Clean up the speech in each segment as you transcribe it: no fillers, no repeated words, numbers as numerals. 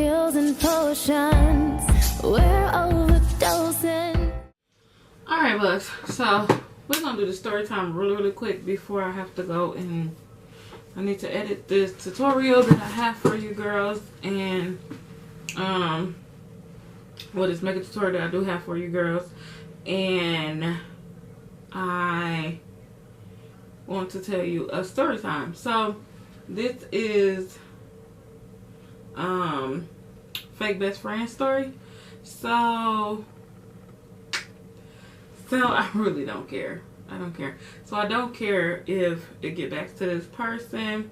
pills and potions. We're overdosing. Alright, bugs. So we're gonna do the story time really quick before I have to go, and I need to edit this tutorial that I have for you girls, and this mega tutorial that I do have for you girls, and I want to tell you a story time. So this is fake best friend story. So I really don't care. I don't care. So I don't care if it get back to this person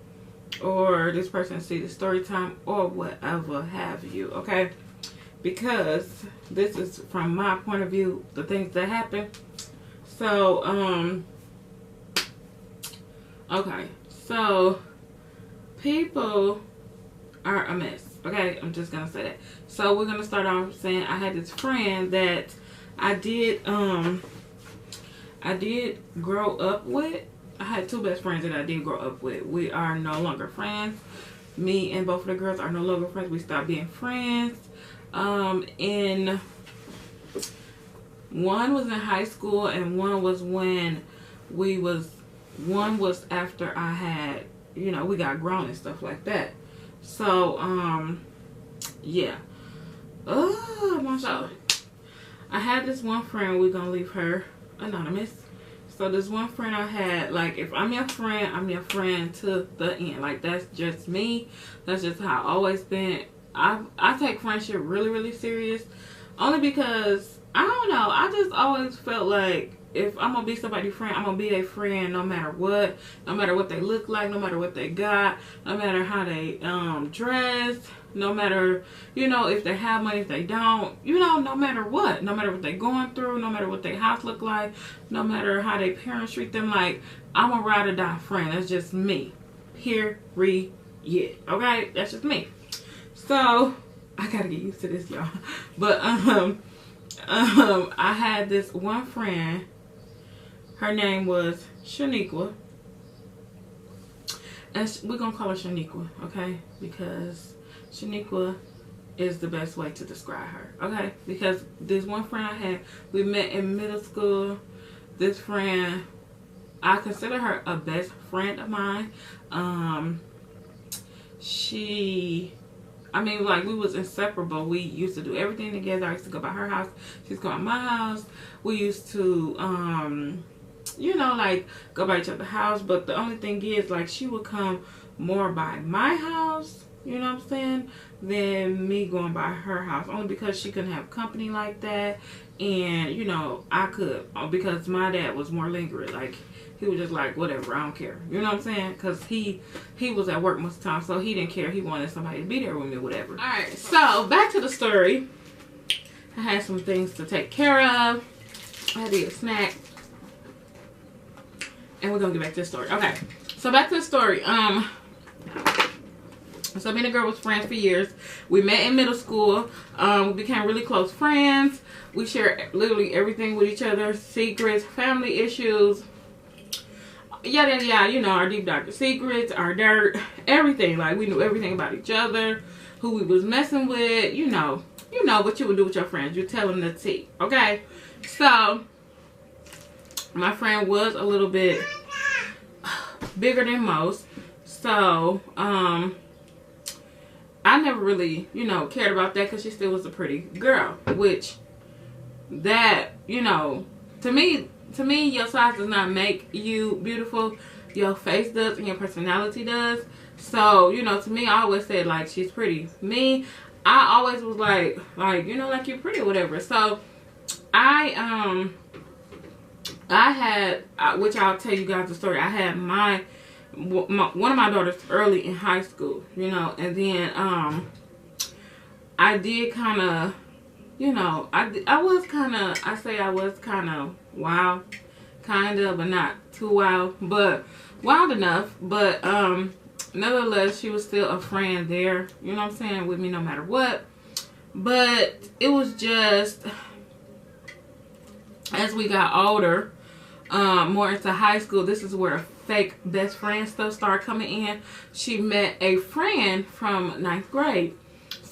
or this person see the story time or whatever have you, okay? Because this is from my point of view, the things that happen. So okay, so people are a mess, okay? I'm just gonna say that. So we're gonna start off saying I had this friend that I did grow up with. I had two best friends that I did grow up with. We are no longer friends. Me and both of the girls are no longer friends. We stopped being friends. And one was in high school, and one was when one was after I had, you know, we got grown and stuff like that. So yeah. Oh my God. I had this one friend, we're gonna leave her anonymous. So this one friend I had, like, if I'm your friend, I'm your friend to the end. Like, that's just me. That's just how I always been. I take friendship really serious, only because I don't know, I just always felt like if I'm gonna be somebody's friend, I'm gonna be their friend no matter what they look like, no matter what they got, no matter how they dress, no matter, you know, if they have money, if they don't, you know, no matter what they're going through, no matter what their house look like, no matter how their parents treat them, like, I'm a ride or die friend. That's just me. Period. Okay, that's just me. So I gotta get used to this, y'all. But I had this one friend. Her name was Shaniqua, and we're gonna call her Shaniqua, okay? Because Shaniqua is the best way to describe her, okay? Because this one friend I had, we met in middle school. This friend, I consider her a best friend of mine. I mean, like, we was inseparable. We used to do everything together. I used to go by her house. She used to go by my house. We used to, you know, like, go by each other's house. But the only thing is, like, she would come more by my house, you know what I'm saying, than me going by her house. Only because she couldn't have company like that. And, you know, I could, because my dad was more lingering. Like, he was just like, whatever, I don't care. You know what I'm saying? Because he was at work most of the time, so he didn't care. He wanted somebody to be there with me, whatever. Alright, so back to the story. I had some things to take care of. I had to get a snack. And we're going to get back to the story. Okay, so back to the story. So me and the girl was friends for years. We met in middle school. We became really close friends. We shared literally everything with each other. Secrets, family issues, yada yada, you know, our deep dark secrets, our dirt, everything. Like, we knew everything about each other, who we was messing with, you know what you would do with your friends. You tell them the tea, okay? So my friend was a little bit bigger than most, so I never really, you know, cared about that, because she still was a pretty girl, which that, you know, to me, your size does not make you beautiful. Your face does, and your personality does. So, you know, to me, I always said, like, she's pretty. Me, I always was like, you know, like, you're pretty or whatever. So, I had, which I'll tell you guys the story. I had one of my daughters early in high school, you know, and then, I did kind of, you know, I was kind of wild, kind of, but not too wild, but wild enough. But nevertheless, she was still a friend there, you know what I'm saying, with me no matter what. But it was just, as we got older, more into high school, this is where fake best friend stuff started coming in. She met a friend from 9th grade.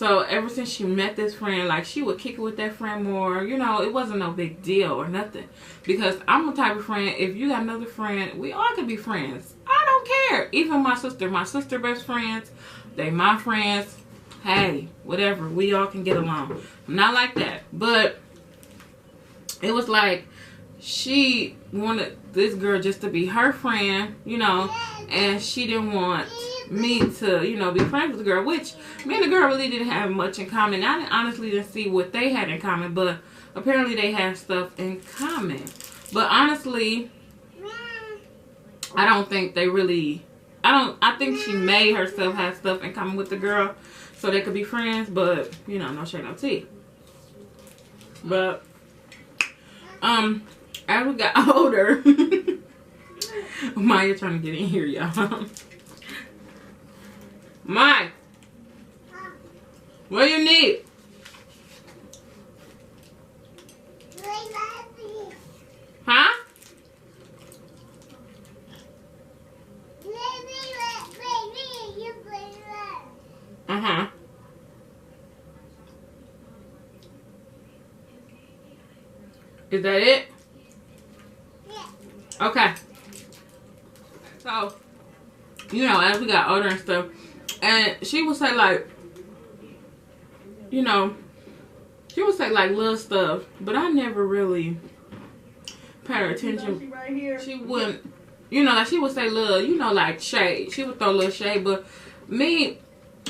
So ever since she met this friend, like, she would kick it with that friend more. You know, it wasn't no big deal or nothing. Because I'm the type of friend, if you got another friend, we all could be friends. I don't care. Even my sister best friends, they my friends. Hey, whatever. We all can get along. I'm not like that. But it was like she wanted this girl just to be her friend, you know, and she didn't want me to, you know, be friends with the girl, which me and the girl really didn't have much in common. I honestly didn't see what they had in common, but apparently they had stuff in common. But honestly, I don't think they really, I think she made herself have stuff in common with the girl so they could be friends, but, you know, no shade, no tea. But, as we got older, Maya trying to get in here, y'all. Maya, what do you need? Huh? Uh-huh. Is that it? Yeah. Okay. So, you know, as we got older and stuff, and she would say, like, you know, she would say, like, little stuff, but I never really paid her attention. She wouldn't, you know, like, she would say little, you know, like, shade. She would throw a little shade, but me,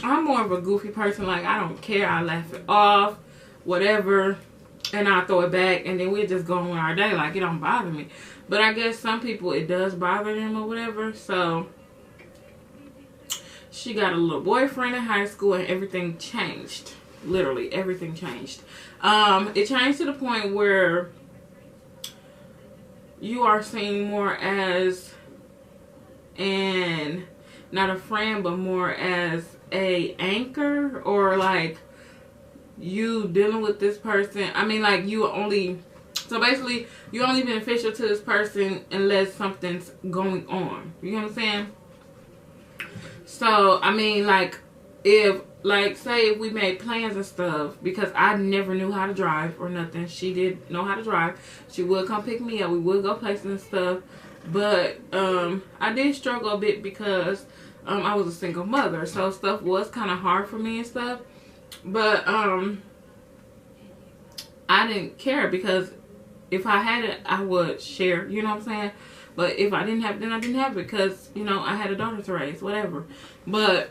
I'm more of a goofy person. Like, I don't care. I laugh it off, whatever, and I'll throw it back, and then we'll just go on our day. Like, it don't bother me. But I guess some people, it does bother them or whatever. So, she got a little boyfriend in high school, and everything changed. Literally, everything changed. It changed to the point where you are seen more as not a friend, but more as a anchor, or like you dealing with this person. I mean, like, so basically you're only beneficial to this person unless something's going on. You know what I'm saying? So, I mean, like, say if we made plans and stuff, because I never knew how to drive or nothing. She did know how to drive. She would come pick me up. We would go places and stuff. But I did struggle a bit because I was a single mother. So stuff was kind of hard for me and stuff. But I didn't care, because if I had it, I would share. You know what I'm saying? But if I didn't have it, then I didn't have it, because, you know, I had a daughter to raise, whatever. But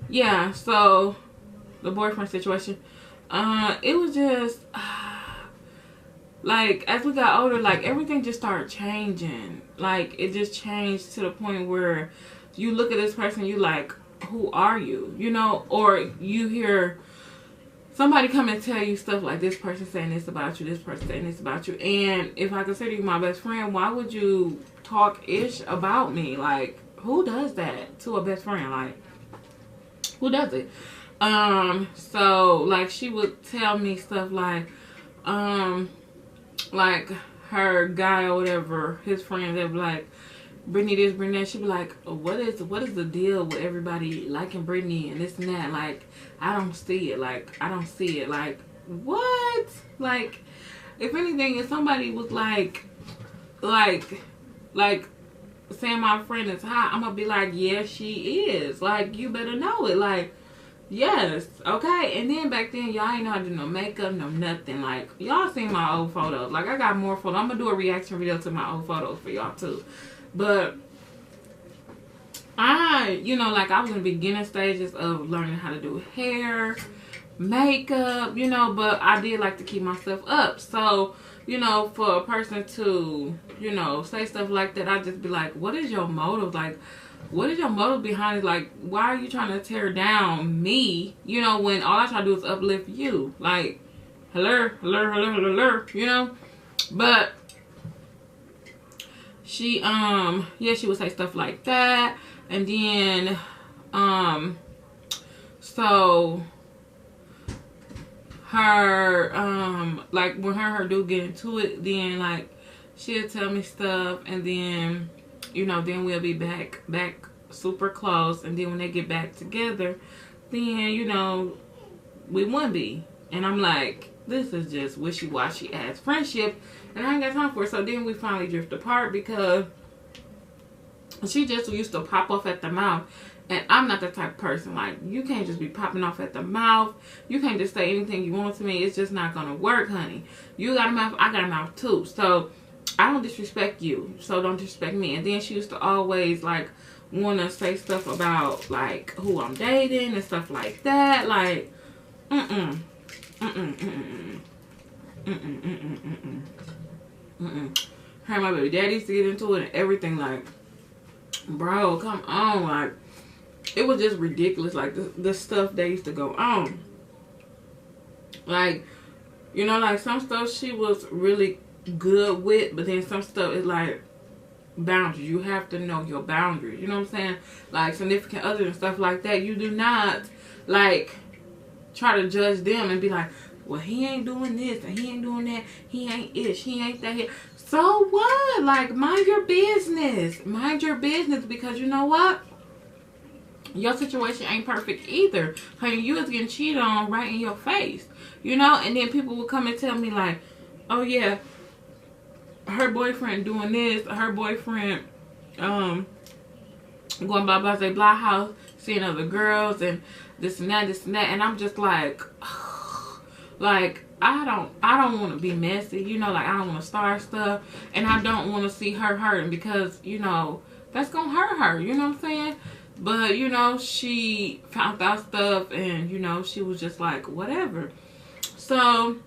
yeah, so the boyfriend situation, it was just like, as we got older, like, everything just started changing. Like, it just changed to the point where you look at this person, you like, who are you? You know, or you hear somebody come and tell you stuff like, this person saying this about you, this person saying this about you. And if I consider you my best friend, why would you talk ish about me? Like, who does that to a best friend? Like, who does it? So, like, she would tell me stuff like her guy or whatever, his friends, they'd be like, Brittany this, Brittany that. She'd be like, what is the deal with everybody liking Brittany and this and that? Like, I don't see it. Like, I don't see it. Like, what? Like, if anything, if somebody was like saying my friend is hot, I'm gonna be like, yeah, she is. Like, you better know it. Like, yes, okay. And then back then, y'all ain't know how to do no makeup, no nothing. Like, y'all seen my old photos. Like, I got more photos. I'm gonna do a reaction video to my old photos for y'all too. But you know, like, I was in the beginning stages of learning how to do hair, makeup, you know, but I did like to keep myself up. So, you know, for a person to, you know, say stuff like that, I just be like, what is your motive? Like, what is your motive behind it? Like, why are you trying to tear down me, you know, when all I try to do is uplift you? Like, hello, you know? But she, yeah, she would say stuff like that. And then, so her, like, when her dude get into it, then, like, she'll tell me stuff, and then, you know, then we'll be back super close. And then when they get back together, then, you know, we wouldn't be. And I'm like, this is just wishy-washy ass friendship, and I ain't got time for it. So then we finally drift apart because she just used to pop off at the mouth. And I'm not that type of person. Like, you can't just be popping off at the mouth. You can't just say anything you want to me. It's just not going to work, honey. You got a mouth, I got a mouth too. So I don't disrespect you, so don't disrespect me. And then she used to always, like, want to say stuff about, like, who I'm dating and stuff like that. Like, her and my baby daddy used to get into it and everything. Like, bro, come on. Like, it was just ridiculous. Like, the stuff that used to go on. Like, you know, like, some stuff she was really good with, but then some stuff is like boundaries. You have to know your boundaries. You know what I'm saying? Like, significant others and stuff like that. You do not, like, try to judge them and be like, well, he ain't doing this and he ain't doing that. He ain't ish. He ain't that. So what? Like, mind your business. Mind your business, because you know what? Your situation ain't perfect either. Honey, you was getting cheated on right in your face. You know? And then people will come and tell me like, oh yeah, her boyfriend doing this, her boyfriend going blah blah blah blah house, seeing other girls and this and that, and I'm just like, like, I don't want to be messy, you know, like, I don't want to start stuff, and I don't want to see her hurting, because, you know, that's gonna hurt her, you know what I'm saying? But, you know, she found out stuff, and, you know, she was just like, whatever. So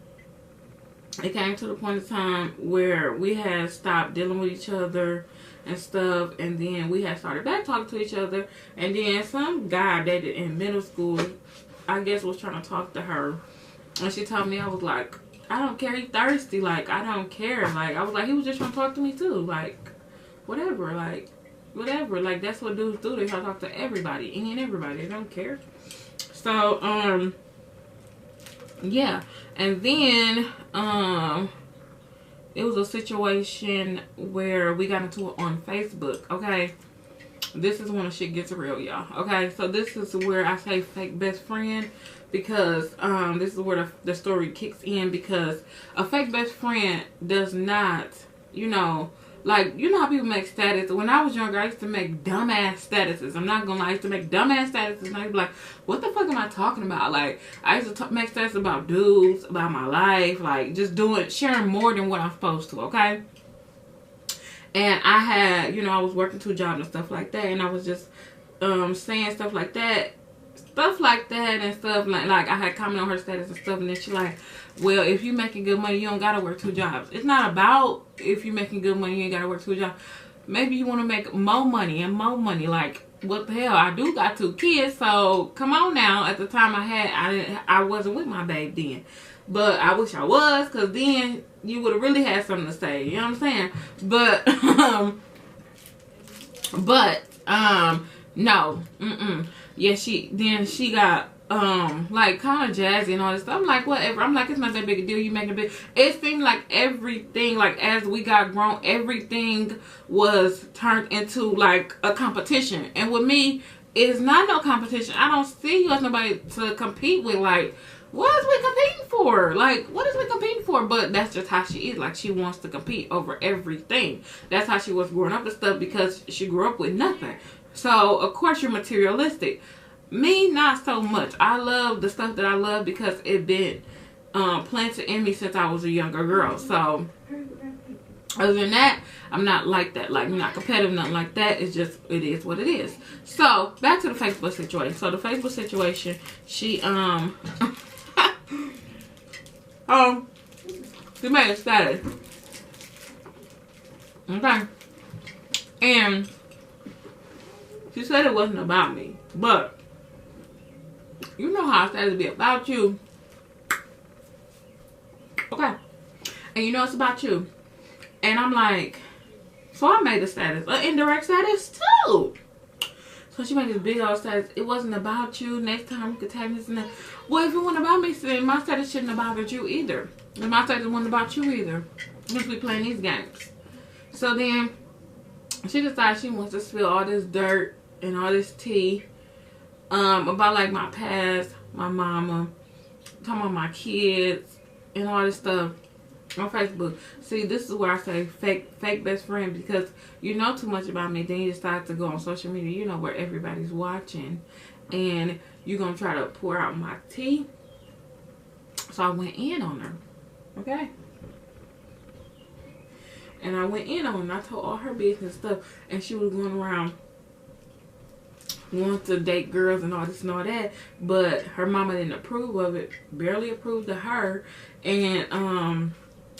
it came to the point of time where we had stopped dealing with each other and stuff, and then we had started back talking to each other, and then some guy I dated in middle school, I guess, was trying to talk to her, and she told me, I was like, I don't care, he thirsty, like, I don't care, like, I was like, he was just trying to talk to me too, like, whatever, like, that's what dudes do, they try to talk to everybody, any and everybody, they don't care. So, yeah, and then, it was a situation where we got into it on Facebook, okay? This is when the shit gets real, y'all, okay? So this is where I say fake best friend, because this is where the story kicks in, because a fake best friend does not, you know, like, you know how people make status. When I was younger, I used to make dumbass statuses. I'm not gonna lie, I used to make dumbass statuses, and I'd be like, what the fuck am I talking about? Like, I used to make statuses about dudes, about my life, like, just sharing more than what I'm supposed to, okay? And I had, you know, I was working 2 jobs and stuff like that, and I was just saying stuff like that, and stuff like I had commented on her status and stuff, and then she like, well, if you making good money, you don't gotta work 2 jobs. It's not about if you making good money, you ain't gotta work 2 jobs. Maybe you want to make more money and more money. Like, what the hell? I do got 2 kids, so come on now. At the time I wasn't with my babe then, but I wish I was, cause then you would have really had something to say. You know what I'm saying? But no, yeah, she got like kind of jazzy and all this stuff. I'm like, whatever. I'm like, it's not that big a deal. You making a big. It seemed like everything, like, as we got grown, everything was turned into like a competition. And with me, it's not no competition. I don't see you as nobody to compete with. Like, what is we competing for? Like, what is we competing for? But that's just how she is. Like, she wants to compete over everything. That's how she was growing up and stuff, because she grew up with nothing. So, of course, you're materialistic. Me, not so much. I love the stuff that I love because it been planted in me since I was a younger girl. So, other than that, I'm not like that. Like, I'm not competitive, nothing like that. It's just, it is what it is. So, back to the Facebook situation. So, the Facebook situation, she, she made a status. Okay. And she said it wasn't about me, but you know how status be about you. Okay. And you know it's about you. And I'm like, so I made a status, an indirect status too. So she made this big old status. It wasn't about you. Next time you could tag this and that. Well, if it wasn't about me, then my status shouldn't have bothered you either. And my status wasn't about you either. Since we playing these games. So then she decided she wants to spill all this dirt and all this tea about like my past, my mama, talking about my kids and all this stuff on Facebook. See, this is where I say fake best friend, because you know too much about me, then you decide to go on social media, you know, where everybody's watching, and you're gonna try to pour out my tea. So I went in on her, okay? And I went in on her, and I told all her business stuff, and she was going around wanting to date girls and all this and all that, but her mama didn't approve of it, barely approved of her. And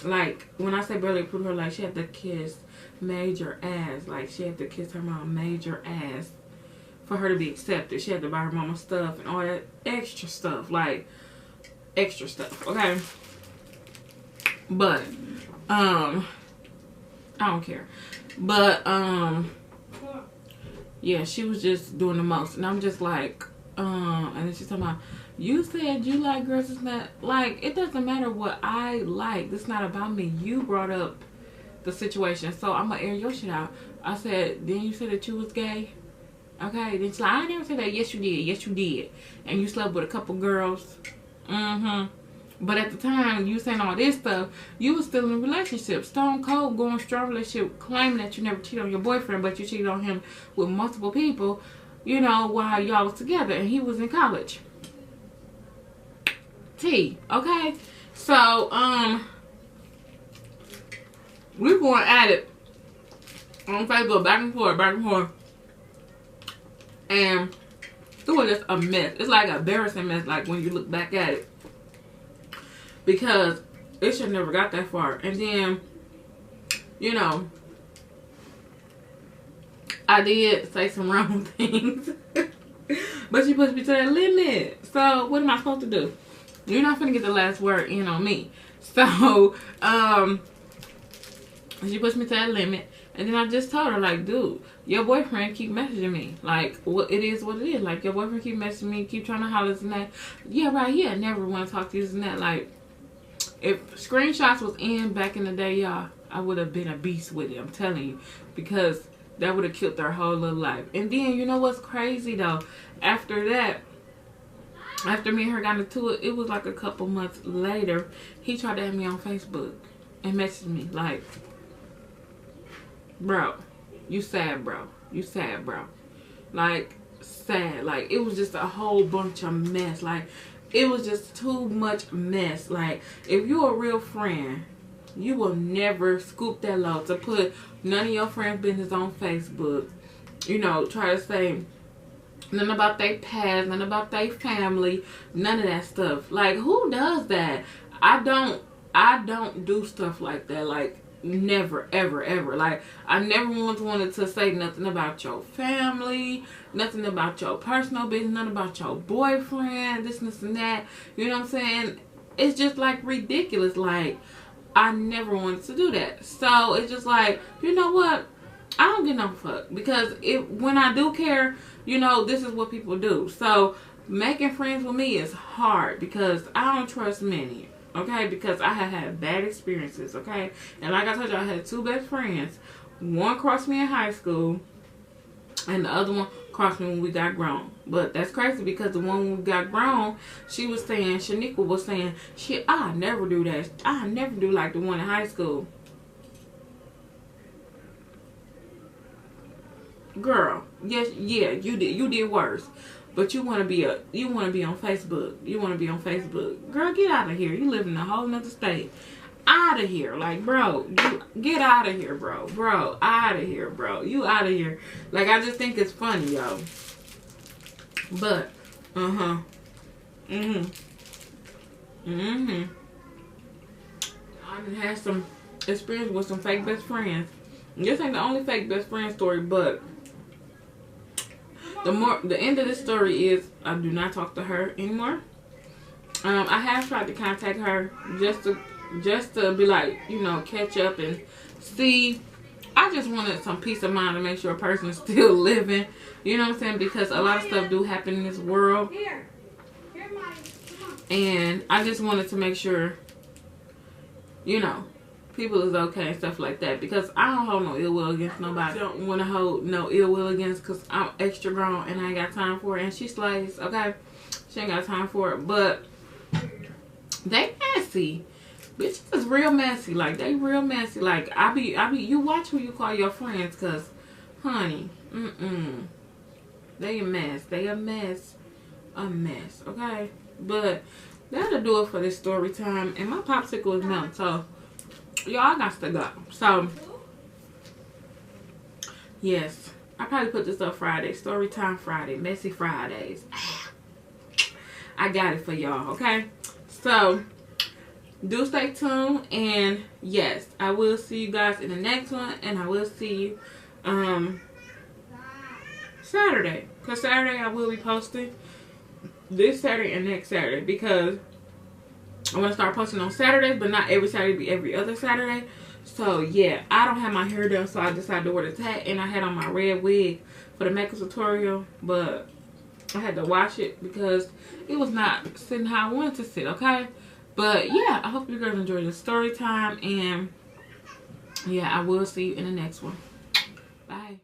like, when I say barely approved of her, like, she had to kiss major ass, like she had to kiss her mom major ass for her to be accepted. She had to buy her mama stuff and all that extra stuff, like extra stuff, okay? But I don't care. But yeah, she was just doing the most, and I'm just like, and then she's talking about, you said you like girls. It's not like, it doesn't matter what I like. It's not about me. You brought up the situation, so I'm gonna air your shit out. I said, then you said that you was gay. Okay, then she's like, I never said that. Yes, you did. Yes, you did. And you slept with a couple girls. But at the time you saying all this stuff, you was still in a relationship. Stone cold, going strong relationship, claiming that you never cheated on your boyfriend, but you cheated on him with multiple people, you know, while y'all was together, and he was in college. T, okay? So, we're going at it on Facebook, back and forth, back and forth. And it was just a mess. It's like an embarrassing mess, like when you look back at it. Because it should never got that far. And then, you know, I did say some wrong things. But she pushed me to that limit. So what am I supposed to do? You're not finna get the last word in on me. So, she pushed me to that limit. And then I just told her, like, dude, your boyfriend keep messaging me. Like, what it is what it is. Like, your boyfriend keep messaging me, keep trying to holler and that. Yeah, right, yeah, never want to talk to you and that. Like, if screenshots was in back in the day, y'all, I would have been a beast with it. I'm telling you. Because that would have killed their whole little life. And then, you know what's crazy, though? After that, after me and her got into it, it was like a couple months later, he tried to add me on Facebook and messaged me like, bro, you sad, bro. You sad, bro. Like, sad. Like, it was just a whole bunch of mess. Like, it was just too much mess. Like, if you're a real friend, you will never scoop that low to put none of your friends' business on Facebook. You know, try to say nothing about their past, nothing about their family, none of that stuff. Like, who does that? I don't do stuff like that. Like, never, ever, ever. Like, I never once wanted to say nothing about your family, nothing about your personal business, nothing about your boyfriend, this and that. You know what I'm saying? It's just like ridiculous. Like, I never wanted to do that. So it's just like, you know what? I don't give no fuck, because when I do care, you know, this is what people do. So making friends with me is hard because I don't trust many. Okay, because I have had bad experiences, okay? And like I told you, I had two best friends. One crossed me in high school, and the other one crossed me when we got grown. But that's crazy because the one when we got grown, she was saying, Shanika was saying, shit, I never do that. I never do like the one in high school. Girl, yes, yeah, you did worse. But you want to be on Facebook. You want to be on Facebook. Girl, get out of here. You live in a whole nother state. Out of here. Like, bro, get out of here, bro. Bro, out of here, bro. You out of here. Like, I just think it's funny, yo. But, I done had some experience with some fake best friends. This ain't the only fake best friend story, but the end of this story is I do not talk to her anymore. I have tried to contact her just to be like, you know, catch up and see. I just wanted some peace of mind to make sure a person is still living. You know what I'm saying? Because a lot of stuff do happen in this world. And I just wanted to make sure, you know, people is okay and stuff like that, because I don't hold no ill will against nobody. I don't want to hold no ill will against, because I'm extra grown and I ain't got time for it. And she slays, okay? She ain't got time for it. But they messy. Bitches is real messy. Like, they real messy. Like, I be, you watch who you call your friends, because, honey, they a mess. They a mess. A mess, okay? But that'll do it for this story time. And my popsicle is melting, so y'all, I got to go. So, yes, I probably put this up Friday. Story time Friday. Messy Fridays. I got it for y'all, okay? So, do stay tuned. And, yes, I will see you guys in the next one. And I will see you Saturday. Because Saturday I will be posting this Saturday and next Saturday, because I want to start posting on Saturdays, but not every Saturday, be every other Saturday. So yeah, I don't have my hair done, so I decided to wear the tag, and I had on my red wig for the makeup tutorial, but I had to wash it because it was not sitting how I wanted to sit, okay? But yeah, I hope you guys enjoyed the story time, and yeah, I will see you in the next one. Bye.